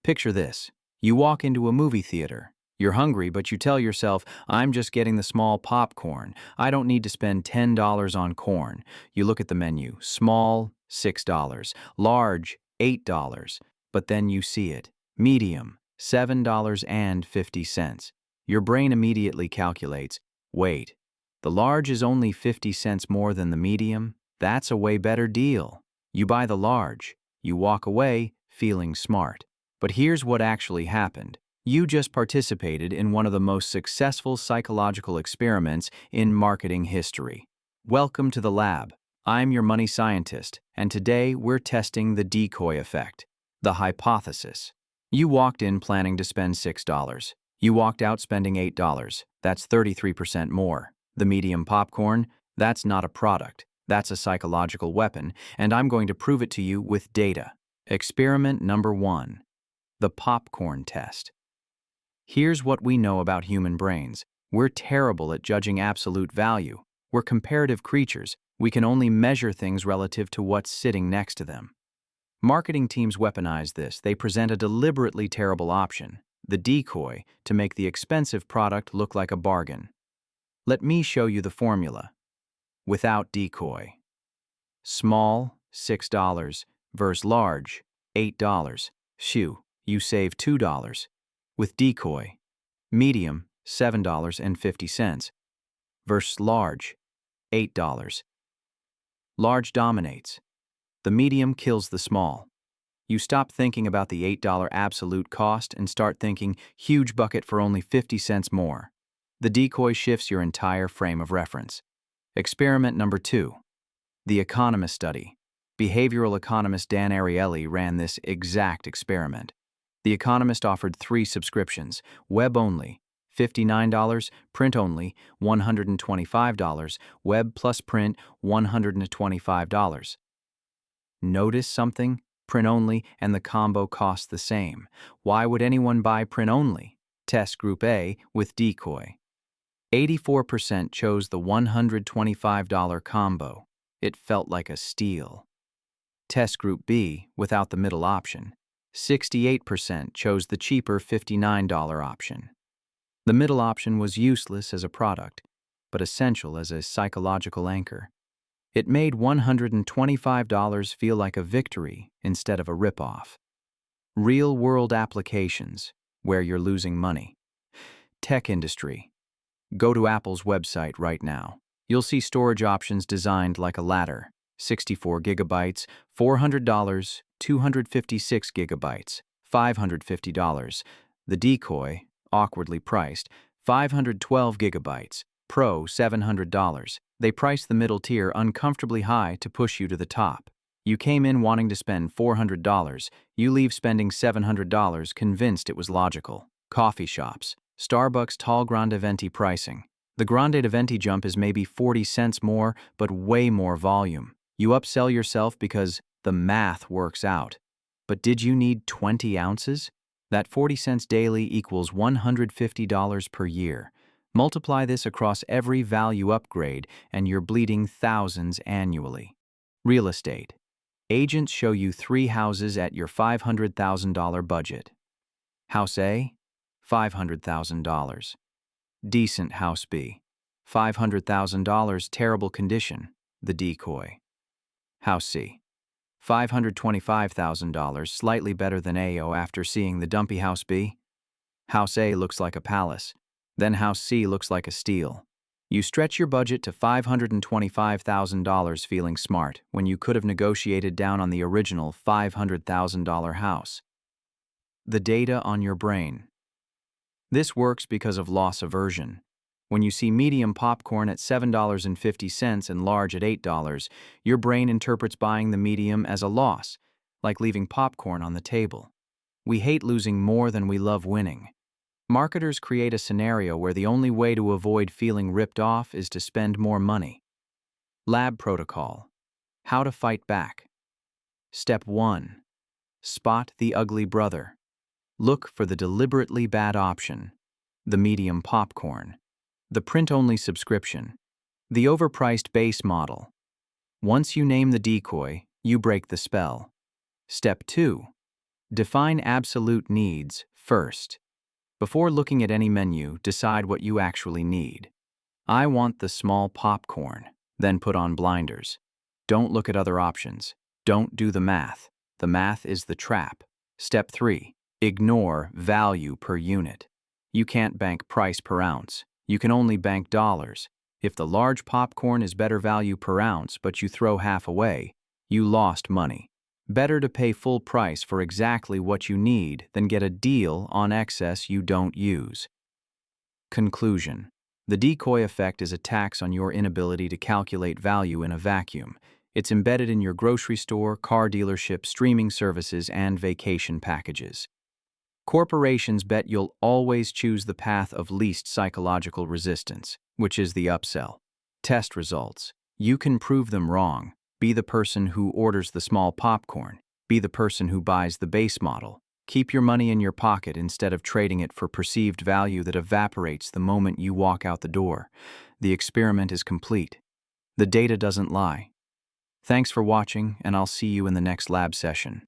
Picture this. You walk into a movie theater. You're hungry, but you tell yourself, I'm just getting the small popcorn. I don't need to spend $10 on corn. You look at the menu. Small, $6. Large, $8. But then you see it. Medium, $7.50. Your brain immediately calculates, wait, the large is only 50 cents more than the medium? That's a way better deal. You buy the large. You walk away feeling smart. But here's what actually happened. You just participated in one of the most successful psychological experiments in marketing history. Welcome to the lab. I'm your money scientist, and today we're testing the decoy effect, the hypothesis. You walked in planning to spend $6. You walked out spending $8. That's 33% more. The medium popcorn, that's not a product. That's a psychological weapon, and I'm going to prove it to you with data. Experiment number 1. The popcorn test. Here's what we know about human brains. We're terrible at judging absolute value. We're comparative creatures. We can only measure things relative to what's sitting next to them. Marketing teams weaponize this. They present a deliberately terrible option, the decoy, to make the expensive product look like a bargain. Let me show you the formula. Without decoy. Small, $6, versus large, $8. Phew, you save $2. With decoy. Medium, $7.50, versus large, $8. Large dominates. The medium kills the small. You stop thinking about the $8 absolute cost and start thinking huge bucket for only 50 cents more. The decoy shifts your entire frame of reference. Experiment number 2. The Economist study. Behavioral economist Dan Ariely ran this exact experiment. The Economist offered 3 subscriptions: web only, $59, print only, $125, web plus print, $125. Notice something? Print only and the combo cost the same. Why would anyone buy print only? Test Group A with decoy. 84% chose the $125 combo. It felt like a steal. Test Group B without the middle option. 68% chose the cheaper $59 option. The middle option was useless as a product, but essential as a psychological anchor. It made $125 feel like a victory instead of a ripoff. Real-world applications, where you're losing money. Tech industry. Go to Apple's website right now. You'll see storage options designed like a ladder. 64 gigabytes, $400, 256 gigabytes, $550. The decoy, awkwardly priced, 512 gigabytes, Pro, $700. They price the middle tier uncomfortably high to push you to the top. You came in wanting to spend $400. You leave spending $700 convinced it was logical. Coffee shops. Starbucks tall grande venti pricing. The grande venti jump is maybe 40 cents more, but way more volume. You upsell yourself because the math works out. But did you need 20 ounces? That 40 cents daily equals $150 per year. Multiply this across every value upgrade, and you're bleeding thousands annually. Real estate. Agents show you 3 houses at your $500,000 budget. House A, $500,000. Decent House B, $500,000, terrible condition, the decoy. House C, $525,000, slightly better than AO after seeing the dumpy House B. House A looks like a palace, then House C looks like a steal. You stretch your budget to $525,000 feeling smart when you could have negotiated down on the original $500,000 house. The data on your brain. This works because of loss aversion. When you see medium popcorn at $7.50 and large at $8, your brain interprets buying the medium as a loss, like leaving popcorn on the table. We hate losing more than we love winning. Marketers create a scenario where the only way to avoid feeling ripped off is to spend more money. Lab protocol. How to fight back. Step 1. Spot the ugly brother. Look for the deliberately bad option, the medium popcorn, the print-only subscription, the overpriced base model. Once you name the decoy, you break the spell. Step 2. Define absolute needs first. Before looking at any menu, decide what you actually need. I want the small popcorn. Then put on blinders. Don't look at other options. Don't do the math. The math is the trap. Step 3. Ignore value per unit. You can't bank price per ounce. You can only bank dollars. If the large popcorn is better value per ounce but you throw half away, you lost money. Better to pay full price for exactly what you need than get a deal on excess you don't use. Conclusion. The decoy effect is a tax on your inability to calculate value in a vacuum. It's embedded in your grocery store, car dealership, streaming services, and vacation packages. Corporations bet you'll always choose the path of least psychological resistance, which is the upsell. Test results. You can prove them wrong. Be the person who orders the small popcorn. Be the person who buys the base model. Keep your money in your pocket instead of trading it for perceived value that evaporates the moment you walk out the door. The experiment is complete. The data doesn't lie. Thanks for watching, and I'll see you in the next lab session.